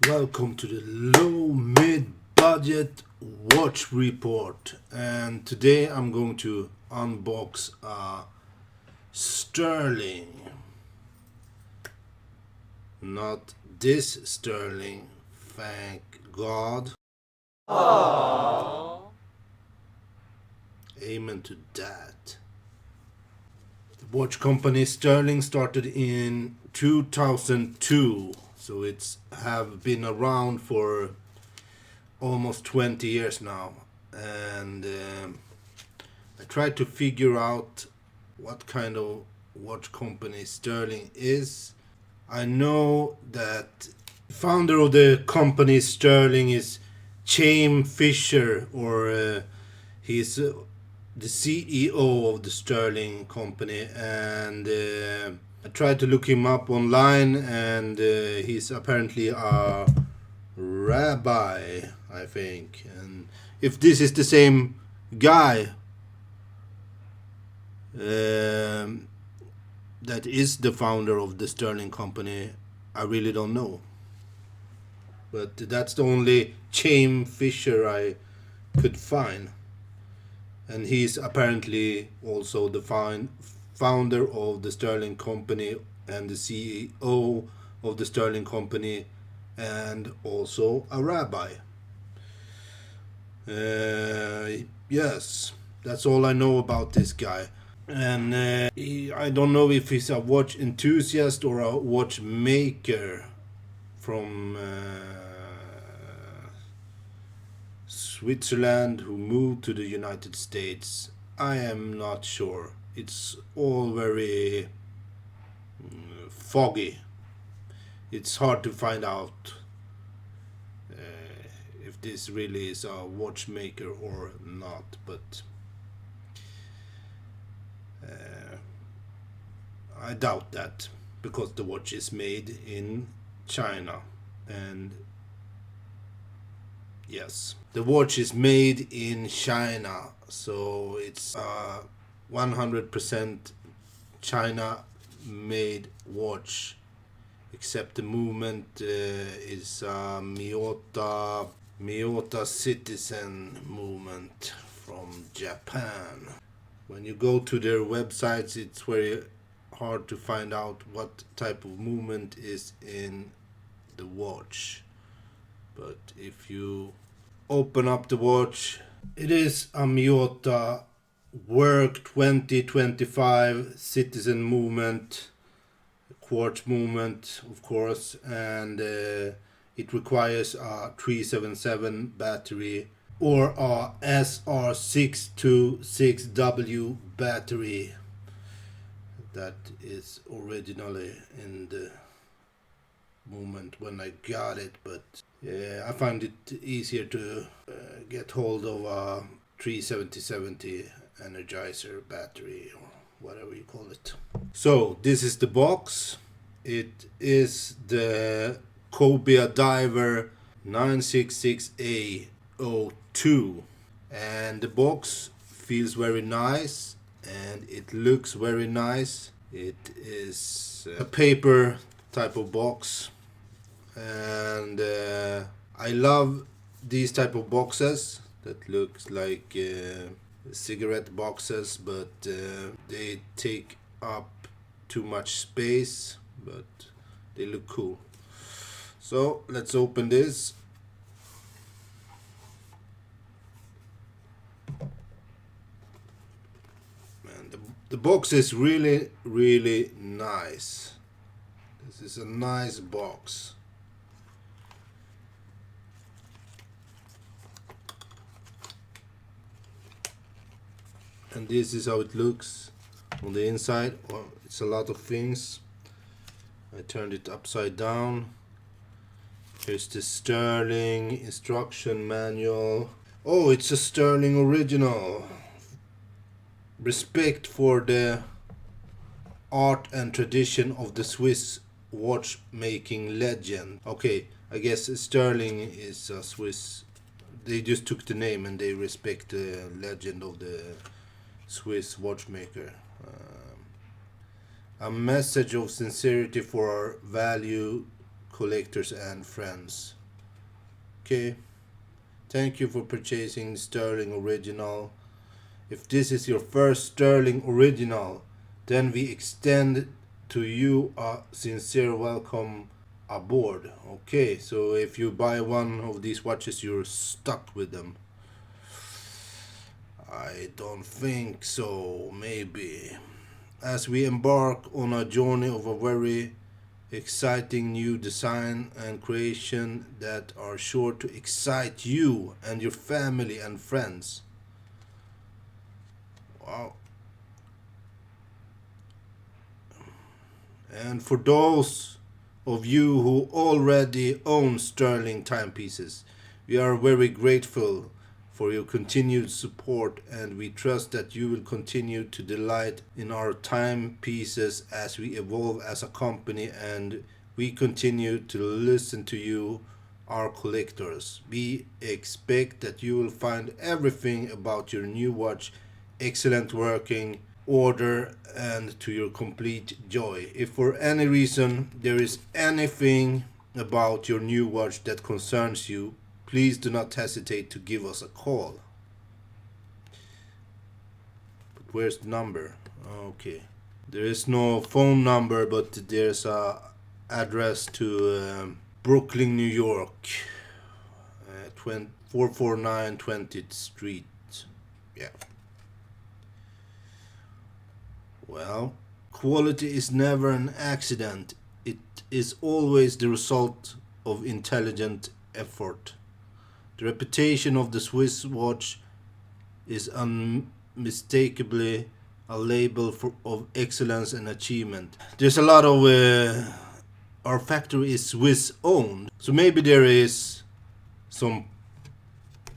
Welcome to the low mid budget watch report, and today I'm going to unbox a Stuhrling, not this Stuhrling, thank God. Amen to that. The watch company Stuhrling started in 2002, so it's have been around for almost 20 years now, and I tried to figure out what kind of watch company Stuhrling is. I know that founder of the company Stuhrling is Chaim Fisher, or he's the CEO of the Stuhrling company, and I tried to look him up online, and he's apparently a rabbi, I think. And if this is the same guy that is the founder of the Stuhrling company, I really don't know. But that's the only Chaim Fisher I could find. And he's apparently also the founder of the Stuhrling company and the CEO of the Stuhrling company, and also a rabbi. Yes, that's all I know about this guy. And I don't know if he's a watch enthusiast or a watchmaker from Switzerland who moved to the United States. I am not sure. It's all very foggy. It's hard to find out if this really is a watchmaker or not, but I doubt that, because the watch is made in China. And yes, the watch is made in China, so it's 100% China made watch, except the movement is Miyota Citizen movement from Japan. When you go to their websites, it's very hard to find out what type of movement is in the watch. But if you open up the watch, it is a Miyota Work 2025 Citizen movement, quartz movement, of course, and it requires a 377 battery or a SR626W battery that is originally in the movement when I got it, but I find it easier to get hold of a 370 Energizer battery, or whatever you call it. So this is the box. It is the Cobia Diver 966A02, and the box feels very nice and it looks very nice. It is a paper type of box, and I love these type of boxes that looks like cigarette boxes, but they take up too much space, but they look cool. So let's open this. And the box is really nice. This is a nice box. And this is how it looks on the inside. Well, it's a lot of things. I turned it upside down. Here's the Stuhrling instruction manual. Oh, it's a Stuhrling original. Respect for the art and tradition of the Swiss watchmaking legend. Okay, I guess Stuhrling is a Swiss. They just took the name and they respect the legend of the Swiss watchmaker. A message of sincerity for our value collectors and friends. Okay, thank you for purchasing Stuhrling Original. If this is your first Stuhrling Original, then we extend to you a sincere welcome aboard. Okay, so if you buy one of these watches, you're stuck with them. I don't think so, maybe. As we embark on a journey of a very exciting new design and creation that are sure to excite you and your family and friends. Wow. And for those of you who already own Stuhrling timepieces, we are very grateful for your continued support, and we trust that you will continue to delight in our timepieces as we evolve as a company and we continue to listen to you, our collectors. We expect that you will find everything about your new watch excellent working order and to your complete joy. If for any reason there is anything about your new watch that concerns you, please do not hesitate to give us a call. But where's the number? Okay. There is no phone number, but there's a address to Brooklyn, New York. 449 20th Street. Yeah. Well, quality is never an accident. It is always the result of intelligent effort. The reputation of the Swiss watch is unmistakably a label of excellence and achievement. There's a lot of our factory is Swiss owned, so maybe there is some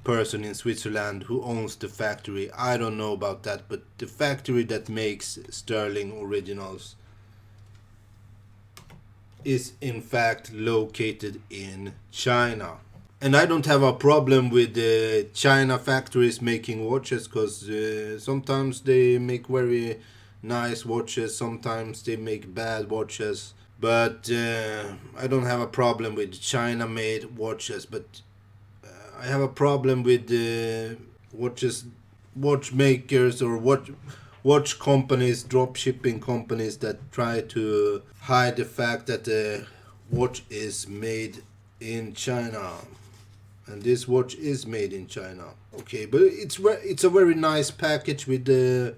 person in Switzerland who owns the factory. I don't know about that, but the factory that makes Stuhrling Originals is in fact located in China. And I don't have a problem with the China factories making watches, because sometimes they make very nice watches, sometimes they make bad watches. But I don't have a problem with China made watches, but I have a problem with watchmakers or watch companies, drop shipping companies that try to hide the fact that the watch is made in China. And this watch is made in China. Okay, but it's a very nice package with the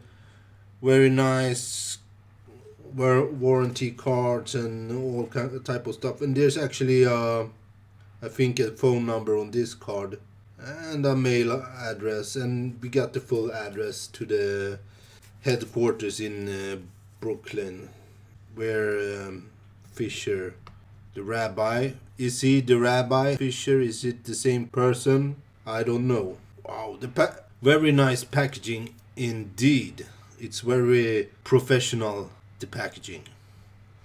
very nice warranty cards and all kind of type of stuff. And there's actually I think a phone number on this card and a mail address, and we got the full address to the headquarters in Brooklyn, where Fisher, the rabbi, is he the rabbi Fisher? Is it the same person? I don't know. Wow, very nice packaging indeed. It's very professional, the packaging.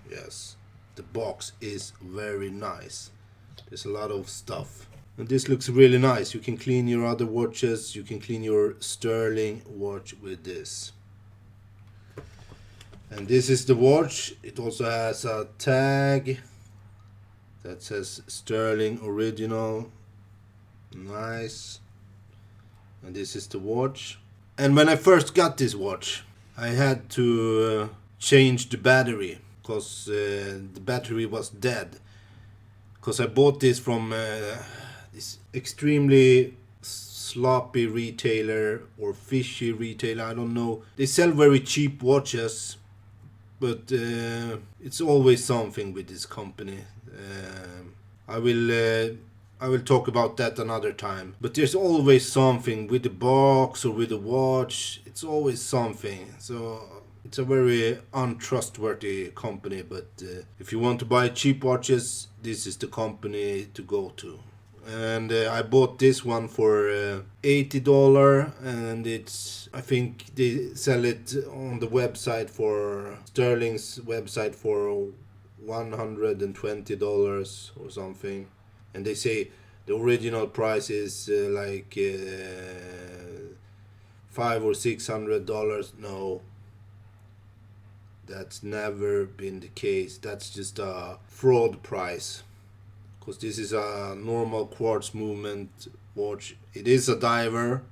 Yes, the box is very nice. There's a lot of stuff. And this looks really nice. You can clean your other watches. You can clean your Stuhrling watch with this. And this is the watch. It also has a tag that says Stuhrling Original. Nice. And this is the watch. And when I first got this watch, I had to change the battery because the battery was dead. Because I bought this from this extremely sloppy retailer or fishy retailer, I don't know. They sell very cheap watches, but it's always something with this company. I will talk about that another time. But there's always something with the box or with the watch. It's always something. So it's a very untrustworthy company. But if you want to buy cheap watches, this is the company to go to. And I bought this one for $80, and I think they sell it on the website for Stuhrling's website for $120 or something. And they say the original price is like $500 or $600. No, that's never been the case. That's just a fraud price. because this is a normal quartz movement watch. It is a diver,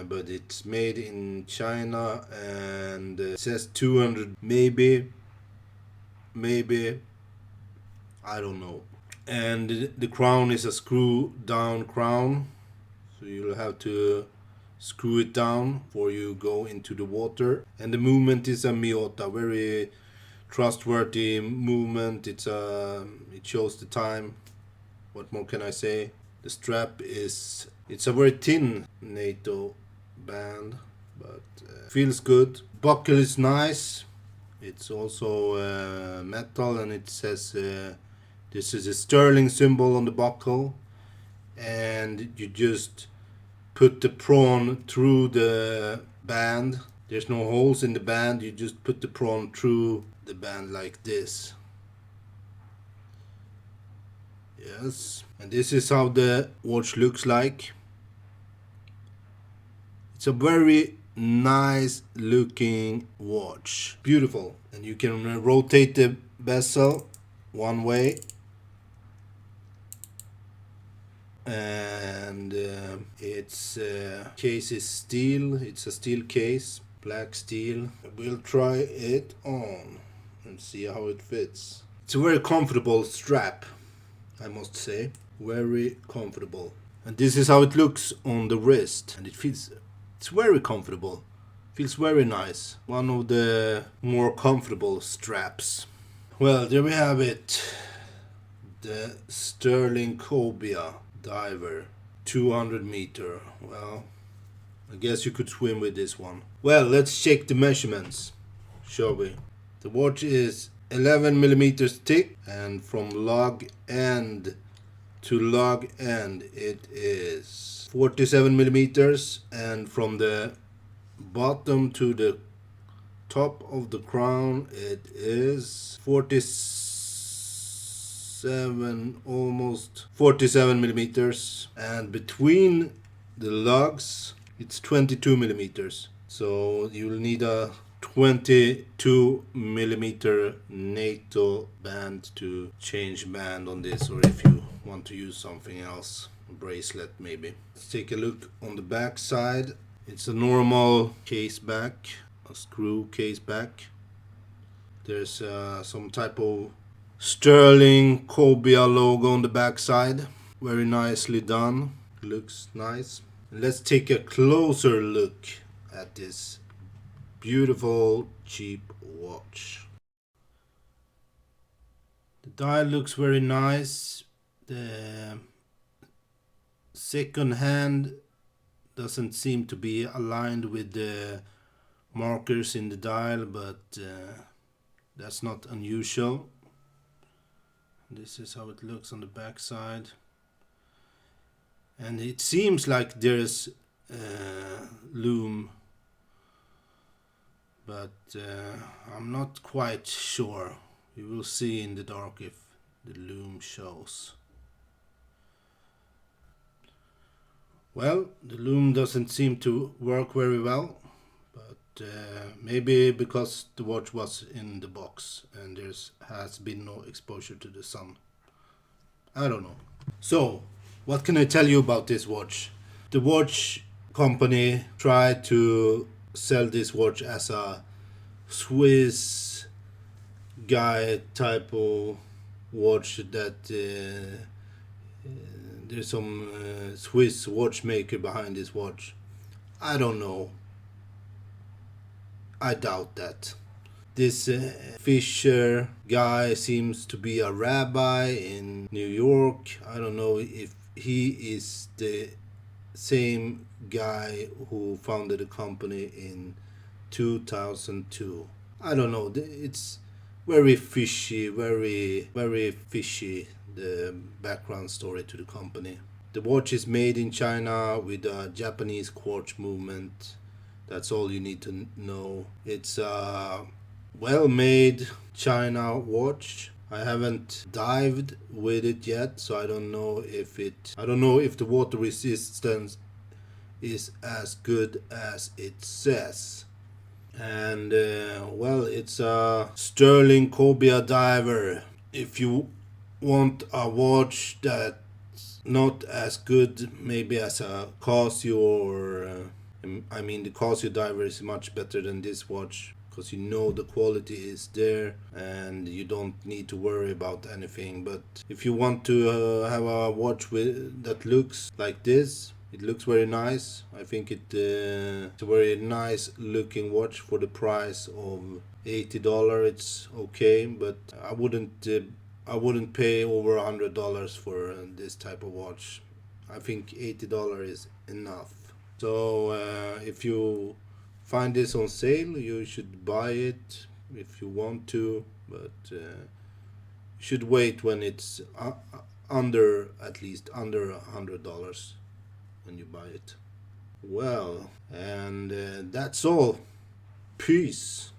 but it's made in China, and it says 200, maybe, I don't know. And the crown is a screw down crown, so you'll have to screw it down before you go into the water. And the movement is a Miyota, very trustworthy movement. It shows the time. What more can I say? The strap it's a very thin NATO band, but feels good. Buckle is nice. It's also metal, and it says this is a Stuhrling symbol on the buckle, and you just put the prawn through the band. There's no holes in the band, you just put the prawn through the band like this. Yes, and this is how the watch looks like. It's a very nice looking watch, beautiful, and you can rotate the bezel one way, and its case is steel. It's a steel case, black steel. We'll try it on and see how it fits. It's a very comfortable strap, I must say, very comfortable. And this is how it looks on the wrist, and it's very comfortable, feels very nice. One of the more comfortable straps. Well, there we have it, the Stuhrling Cobia Diver, 200 meter. Well, I guess you could swim with this one. Well, let's check the measurements, shall we? The watch is 11 millimeters thick, and from lug end to lug end it is 47 millimeters, and from the bottom to the top of the crown it is 47, almost 47 millimeters, and between the lugs it's 22 millimeters. So you'll need a 22 millimeter NATO band to change band on this, or if you want to use something else, a bracelet maybe. Let's take a look on the back side. It's a normal case back, a screw case back. There's some type of Stuhrling Cobia logo on the back side. Very nicely done, looks nice. Let's take a closer look at this beautiful cheap watch. The dial looks very nice. The second hand doesn't seem to be aligned with the markers in the dial, but that's not unusual. This is how it looks on the back side, and it seems like there's loom, but I'm not quite sure. We will see in the dark if the loom shows. Well, the loom doesn't seem to work very well, but maybe because the watch was in the box and there has been no exposure to the sun. I don't know. So, what can I tell you about this watch? The watch company tried to sell this watch as a Swiss guy type of watch, that there's some Swiss watchmaker behind this watch. I don't know. I doubt that. This Fisher guy seems to be a rabbi in New York. I don't know if he is the same guy who founded the company in 2002. I don't know. It's very fishy, very fishy, the background story to the company. The watch is made in China with a Japanese quartz movement. That's all you need to know. It's a well-made China watch. I haven't dived with it yet, so I don't know if the water resistance is as good as it says. And well, it's a Stuhrling Cobia Diver. If you want a watch that's not as good maybe as a Casio or I mean the Casio Diver is much better than this watch because you know the quality is there and you don't need to worry about anything. But if you want to have a watch that looks like this, it looks very nice. I think it's a very nice looking watch for the price of $80. It's okay, but I wouldn't pay over $100 for this type of watch. I think $80 is enough. So if you find this on sale, you should buy it if you want to, but you should wait when it's under at least under $100 when you buy it. Well, and that's all. Peace.